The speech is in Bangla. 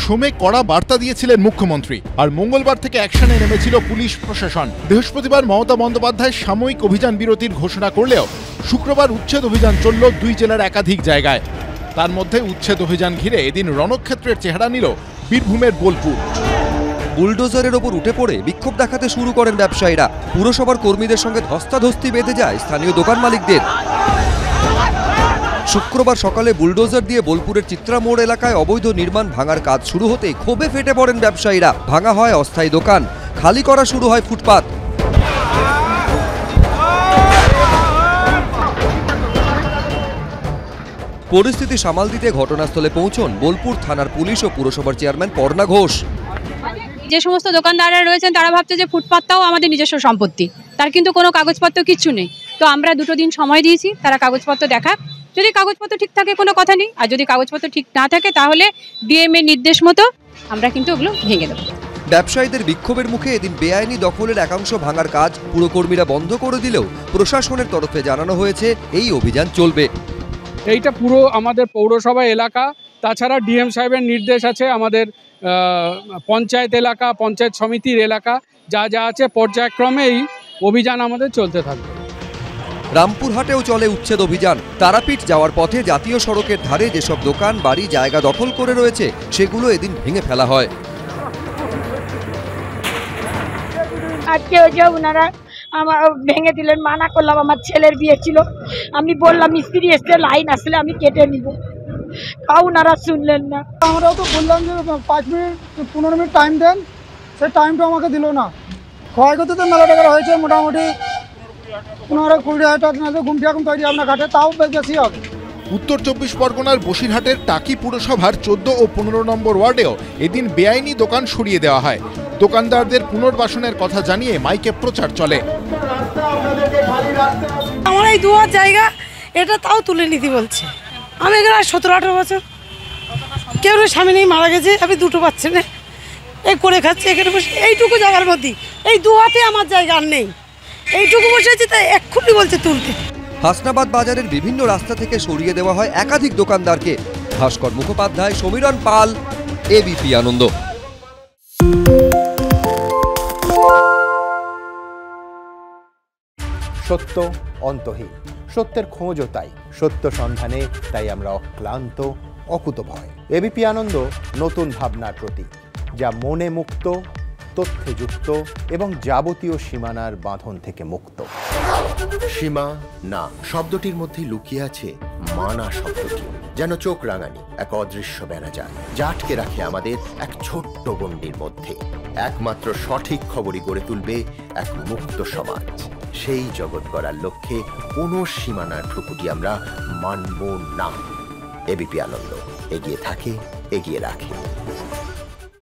সোমে কড়া বার্তা দিয়েছিলেন মুখ্যমন্ত্রী, আর মঙ্গলবার থেকে অ্যাকশনে নেমেছিল পুলিশ প্রশাসন। বৃহস্পতিবার মমতা বন্দ্যোপাধ্যায় সাময়িক অভিযান বিরতির ঘোষণা করলেও শুক্রবার উচ্ছেদ অভিযান চলল দুই জেলার একাধিক জায়গায়। তার মধ্যে উচ্ছেদ অভিযান ঘিরে এদিন রণক্ষেত্রের চেহারা নিল বীরভূমের বোলপুর। বুলডোজারের ওপর উঠে পড়ে বিক্ষোভ দেখাতে শুরু করেন ব্যবসায়ীরা। পুরসভার কর্মীদের সঙ্গে ধস্তাধস্তি বেঁধে যায় স্থানীয় দোকান মালিকদের। শুক্রবার সকালে বুলডোজার দিয়ে বোলপুরের চিত্রা মোড় এলাকায় অবৈধ নির্মাণ ভাঙার কাজ শুরু হতেই ক্ষোভে ফেটে পড়েন ব্যবসায়ীরা। ভাঙা হয় অস্থায়ী দোকান, খালি করা শুরু হয় ফুটপাত। পরিস্থিতি সামাল দিতে ঘটনাস্থলে পৌঁছন বোলপুর থানার পুলিশ ও পুরসভার চেয়ারম্যান পর্ণা ঘোষ। যে সমস্ত দোকানদাররা রয়েছেন তারা ভাবছে যে ফুটপাতটাও আমাদের নিজস্ব সম্পত্তি, তার কিন্তু কোনো কাগজপত্র কিচ্ছু নেই। তো আমরা 2 দিন সময় দিয়েছি, তারা কাগজপত্র দেখাক। যদি কাগজপত্র ঠিক থাকে কোনো কথা নেই, আর যদি কাগজপত্র ঠিক না থাকে তাহলে ডিএম এর নির্দেশ মতো আমরা কিন্তু ওগুলো ভেঙে দেবো। ব্যবসায়ীদের বিক্ষোভের মুখে এদিন বেআইনি দখলের একাংশ ভাঙার কাজ পুরকর্মীরা বন্ধ করে দিলেও প্রশাসনের তরফে জানানো হয়েছে এই অভিযান চলবে। এইটা পুরো আমাদের পৌরসভা এলাকা, তাছাড়া ডিএম সাহেবের নির্দেশ আছে আমাদের পঞ্চায়েত এলাকা, পঞ্চায়েত সমিতির এলাকা, যা যা আছে পর্যায়ক্রমে এই অভিযান আমাদের চলতে থাকবে। রামপুরহাটেও চলে উচ্ছেদ অভিযান। তারাপীঠ যাওয়ার পথে জাতীয় সড়কের ধারে যেসব দোকান বাড়ি জায়গা দখল করে রয়েছে সেগুলো এদিন ভেঙে ফেলা হয়। আজকে ওই যে ওনারা আমার ভেঙে দিলেন, মানা করলাম, আমার ছেলের বিয়ে ছিল, আমি বললাম মিস্ত্রি এসে লাইন আসলে আমি কেটে নিব, তাও ওনারা শুনলেন না। আমরাও তো বললাম যে 5 মিনিট 15 মিনিট টাইম দেন, সেই টাইমটা আমাকে দিল না। ক্ষয়ক্ষতি তো মেলা টাকার হয়েছে, মোটামুটি 15-20 টাকা না, ঘুমটি এখন তৈরি আপনার ঘাটে, তাও বেশি হবে। উত্তর 24 পরগনার বসিরহাটের টাকি পুরসভার 14 ও 15 নম্বর ওয়ার্ডেও এদিন বেআইনি দোকান সরিয়ে দেওয়া হয়। দোকানদারদের পুনর্বাসনের কথা জানিয়ে মাইকে প্রচার চলে। আমার এই দুয়ার জায়গা এটা তাও তুলে নিতে বলছে। আমি এখানে 17-18 বছর, কেউ স্বামী নেই, মারা গেছে, আমি 2টো বাচ্চা নেই, এই করে খাচ্ছি এখানে বসে। এইটুকু জায়গার মধ্যে এই দুয়াতে আমার জায়গা আর নেই, এইটুকু বসেছি, তাই এক্ষুনি বলছে তুলতে। হাসনাবাদ বাজারের বিভিন্ন রাস্তা থেকে সরিয়ে দেওয়া হয় একাধিক দোকানদারকে। ভাস্কর মুখোপাধ্যায়, সমীরণ পাল, এবিপি আনন্দ। সত্য অন্তহীন, সত্যের খোঁজও তাই, সত্য সন্ধানে তাই আমরা অক্লান্ত, অকুতভয়। এবিপি আনন্দ নতুন ভাবনার প্রতীক, যা মনে মুক্ত, তথ্যে যুক্ত এবং যাবতীয় সীমানার বাঁধন থেকে মুক্ত। সীমা না শব্দটির মধ্যে লুকিয়ে আছে মানা শব্দটি, যেন চোখ রাঙানি এক অদৃশ্য ব্যানাজার, যা আটকে রাখে আমাদের এক ছোট্ট গণ্ডির মধ্যে। একমাত্র সঠিক খবরই গড়ে তুলবে এক মুক্ত সমাজ। সেই জগৎ গড়ার লক্ষ্যে কোনো সীমানার ঠুকুটি আমরা মানব না। এবিপি আনন্দ এগিয়ে থাকে, এগিয়ে রাখে।